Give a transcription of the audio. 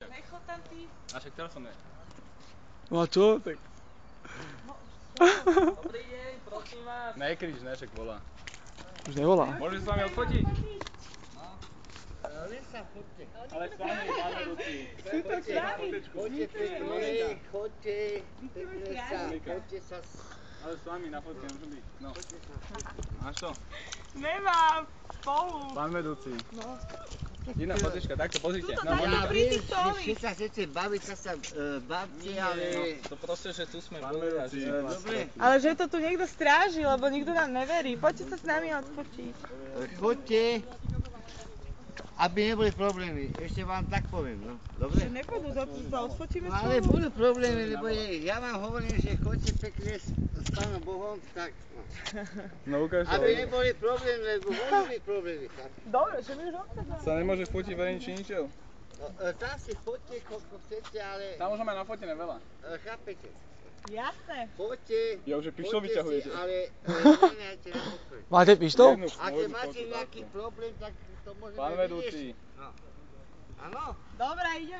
Nechod tam ty. A však telefonuje. No a čo? Tak... Dobrý deň, prosím vás. Nekrič, ne, však volá. Už nevolá. Môžem s vami odfotiť? Len sa chodte. Ale s vami, pán vedúci. Chodte, pekne sa, chodte sa. Ale s vami na fotke môžem byť. No. Máš to? Nemám. Spolu. Pán vedúci. No. Iná fotička, takto pozrite. Tuto No, dajte Monika. pri tých stolic. Vy sa chcete baviť, tak sa bavte, ale... To proste, že tu sme boli a že... Dobre, Ale že to tu niekto stráži, lebo nikto nám neverí. Poďte sa s nami odfotiť. chodte, aby neboli problémy. Ešte vám tak poviem, no. Dobre? Že nepôjdu do sa odfotíme No ale spolu. budú problémy, lebo ja vám hovorím, že chodte pekne s Pánom Bohom, tak no. No ukáž to. Aby neboli problémy, lebo môžu byť problémy, tak. Dobre, že my už odchádzame. Sa nemôže fotiť verejne či ničo? No, tam si chodte, koľko chcete, ale... Tam už máme nafotené veľa. Chápete? Jasné. Chodte, Ja už pištol chodte vyťahujete. si, ale nenehajte na pokoj. Máte pištol? Ak máte nejaký problém, tak to môžeme Pán vedúci. vyriešiť. No. Áno? Dobre, ideme.